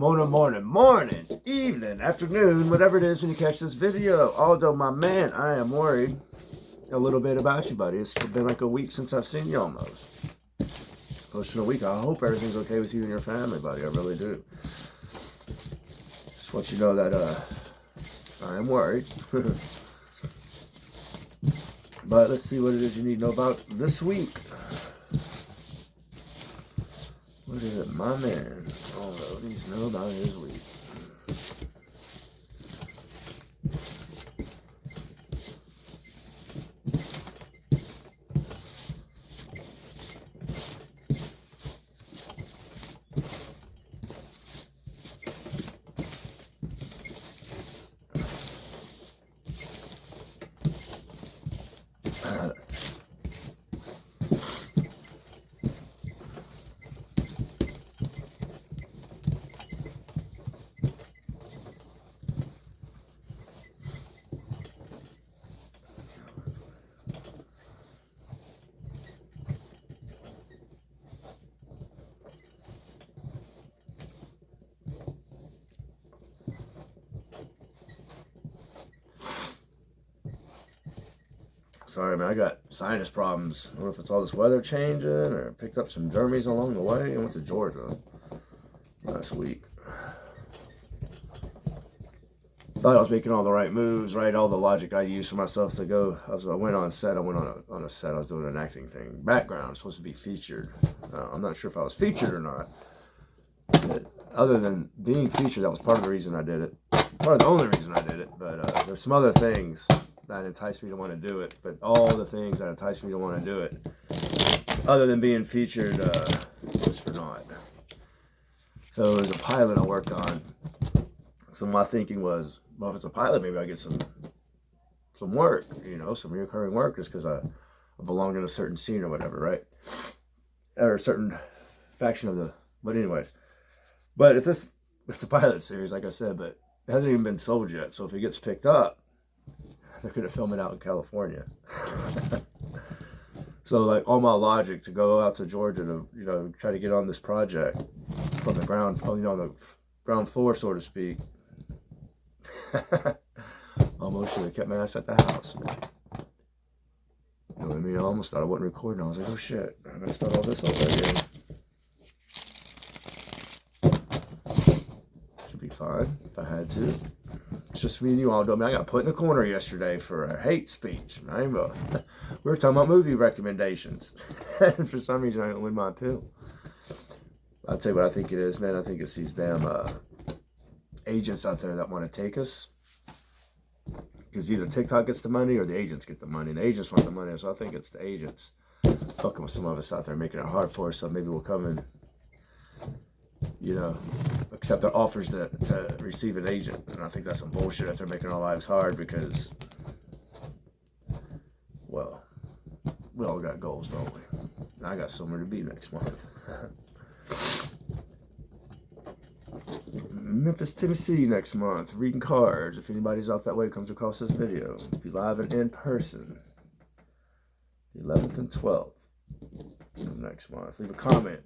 Morning, evening, afternoon, whatever it is when you catch this video. Although, my man, I am worried a little bit about you, buddy. It's been like a week since I've seen you almost. Close to a week. I hope everything's okay with you and your family, buddy. I really do. Just want you to know that I am worried. But let's see what it is you need to know about this week. What is it, my man? Oh, what needs to know about his week? Sorry, man, I got sinus problems. I don't know if it's all this weather changing or picked up some germs along the way. I went to Georgia last week. Thought I was making all the right moves, right? All the logic I used for myself to go. I went on set. I went on a set. I was doing an acting thing. Background, supposed to be featured. I'm not sure if I was featured or not. But other than being featured, that was part of the reason I did it. Part of the only reason I did it. But there's some other things that enticed me to want to do it, but all the things that enticed me to want to do it, other than being featured, was for naught. So there's a pilot I worked on. So my thinking was, well, if it's a pilot, maybe I get some work, some recurring work, just because I belong in a certain scene or whatever, right? Or a certain faction of the. But anyways, but if it's a pilot series, like I said, but it hasn't even been sold yet. So if it gets picked up, they're going to film it out in California. So, like, all my logic to go out to Georgia to, try to get on this project from the ground, on the ground floor, so to speak. Almost should have kept my ass at the house, man. You know what I mean? I almost thought I wasn't recording. I was like, oh shit, I'm going to start all this over again. Should be fine if I had to. It's just me and you all do. I mean, I got put in the corner yesterday for a hate speech. Right? We were talking about movie recommendations. And for some reason, I didn't win my appeal. I'll tell you what I think it is, man. I think it's these damn agents out there that want to take us. Because either TikTok gets the money or the agents get the money. And the agents want the money. So I think it's the agents fucking with some of us out there, making it hard for us. So maybe we'll come and, accept their offers to receive an agent. And I think that's some bullshit if they're making our lives hard because, well, we all got goals, don't we? And I got somewhere to be next month. Memphis, Tennessee next month. Reading cards. If anybody's out that way comes across this video. If you're live and in person. The 11th and 12th of next month. Leave a comment.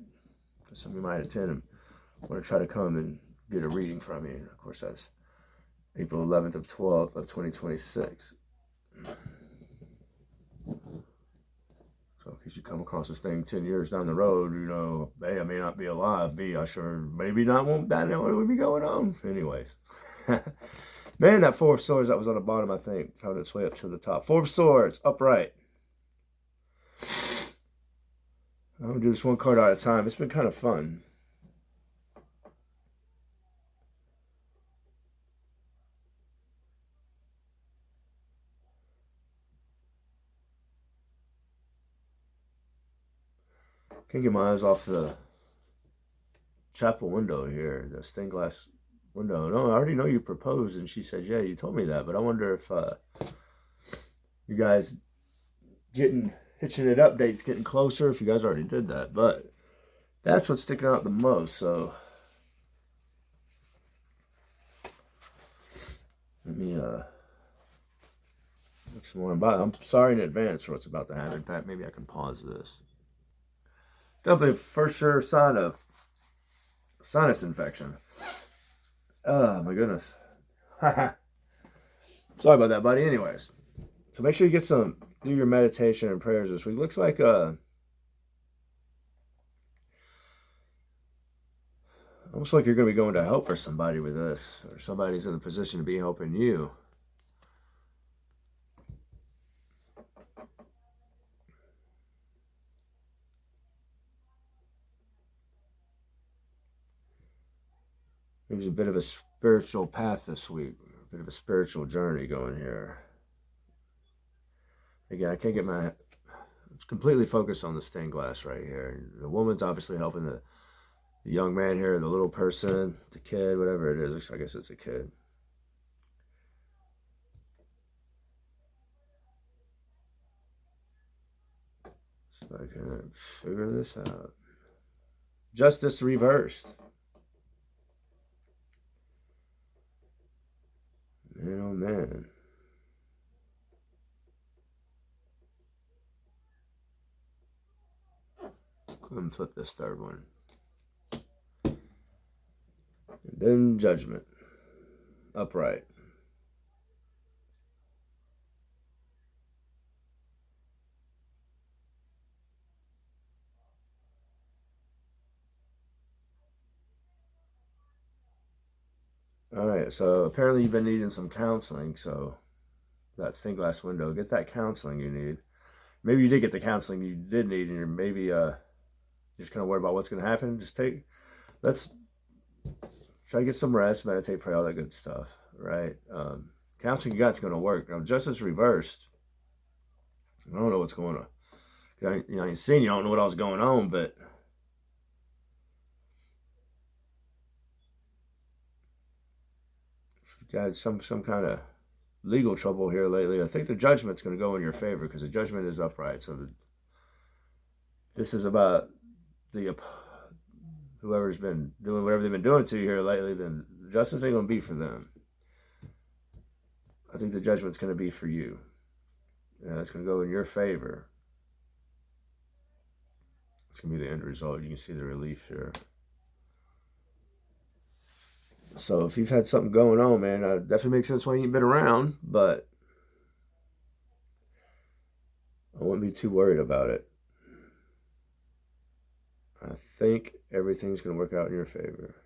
Some of you might attend them. I want to try to come and get a reading from you. Of course, that's April 11th of 12th of 2026. So in case you come across this thing 10 years down the road, A, I may not be alive. B, I sure maybe not won't that know what would be going on. Anyways. Man, that Four of Swords that was on the bottom, I think, found its way up to the top. Four of Swords, upright. I'm going to do this one card at a time. It's been kind of fun. Can't get my eyes off the chapel window here, the stained glass window. No, I already know you proposed, and she said, yeah, you told me that, but I wonder if you guys hitching it up dates getting closer, if you guys already did that, but that's what's sticking out the most, so let me look some more about it. I'm sorry in advance for what's about to happen. In fact, maybe I can pause this. Definitely for sure sign of sinus infection. Oh, my goodness. Sorry about that, buddy. Anyways, so make sure you do your meditation and prayers this week. Looks like almost like you're going to be going to help for somebody with this, or somebody's in the position to be helping you. There's a bit of a spiritual path this week, a bit of a spiritual journey going here. Again, I can't get it's completely focused on the stained glass right here. The woman's obviously helping the young man here, the little person, the kid, whatever it is. I guess it's a kid. So I can figure this out. Justice reversed. Man, oh man. Go ahead and flip this third one. And then judgment. Upright. All right, so apparently you've been needing some counseling, so that stained glass window, get that counseling you need. Maybe you did get the counseling you did need, and you're maybe you're just kind of worried about what's going to happen. Let's try to get some rest, meditate, pray, all that good stuff, right? Counseling you got is going to work. Now, justice reversed. I don't know what's going on. You ain't seen, you don't know what else going on, but got some kind of legal trouble here lately. I think the judgment's going to go in your favor because the judgment is upright. So this is about whoever's been doing whatever they've been doing to you here lately. Then justice ain't going to be for them. I think the judgment's going to be for you. It's going to go in your favor. It's going to be the end result. You can see the relief here. So if you've had something going on, man, it definitely makes sense why you ain't been around, but I wouldn't be too worried about it. I think everything's going to work out in your favor.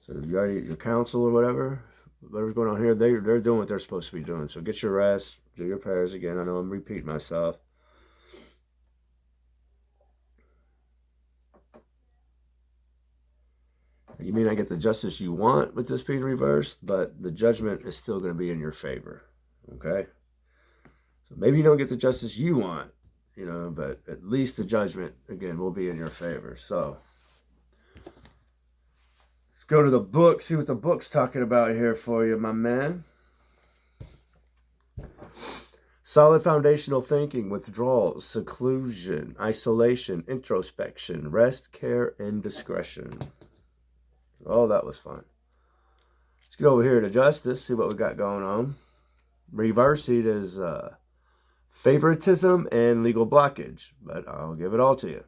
So your counsel or whatever's going on here, they're doing what they're supposed to be doing. So get your rest, do your prayers again. I know I'm repeating myself. You may not get the justice you want with this being reversed, but the judgment is still going to be in your favor. Okay? So maybe you don't get the justice you want, but at least the judgment, again, will be in your favor. So let's go to the book, see what the book's talking about here for you, my man. Solid foundational thinking, withdrawal, seclusion, isolation, introspection, rest, care, and discretion. Oh, that was fun. Let's get over here to justice, see what we got going on. Reverse it is favoritism and legal blockage, but I'll give it all to you.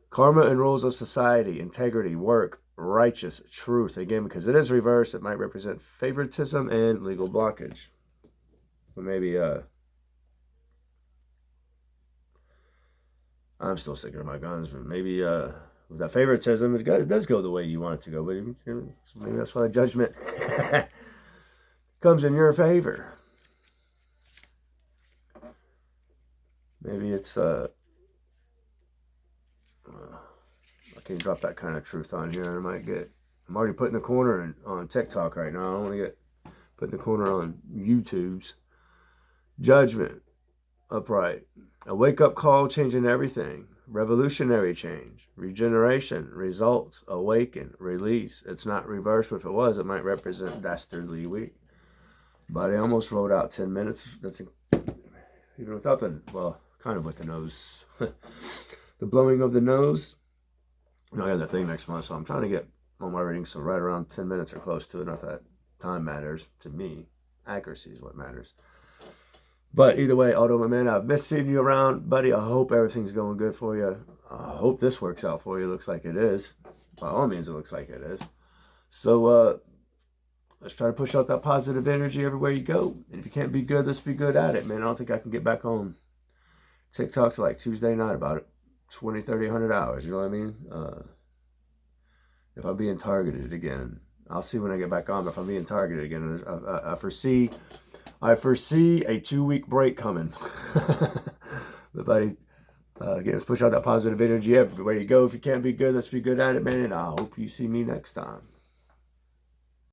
Karma and rules of society, integrity, work, righteous, truth. Again, because it is reversed, it might represent favoritism and legal blockage. But maybe I'm still sticking to my guns, but maybe with that favoritism, it does go the way you want it to go, but maybe that's why the judgment comes in your favor. Maybe it's I can't drop that kind of truth on here. I'm already put in the corner on TikTok right now. I don't want to get put in the corner on YouTube's. Judgment, upright. A wake-up call changing everything. Revolutionary change, regeneration, results, awaken, release. It's not reversed, but if it was, it might represent dastardly weak. But I almost wrote out 10 minutes. That's even without kind of with the nose. The blowing of the nose. I have that thing next month, so I'm trying to get all my readings so right around 10 minutes or close to it. Not that time matters to me. Accuracy is what matters. But either way, Aldo, my man, I've missed seeing you around, buddy. I hope everything's going good for you. I hope this works out for you. Looks like it is. By all means, it looks like it is. So let's try to push out that positive energy everywhere you go. And if you can't be good, let's be good at it, man. I don't think I can get back on TikTok till like Tuesday night about it. 20, 30, 100 hours. You know what I mean? If I'm being targeted again, I'll see when I get back on if I'm being targeted again. I foresee a 2-week break coming. But buddy, again, let's push out that positive energy everywhere you go. If you can't be good, let's be good at it, man. And I hope you see me next time.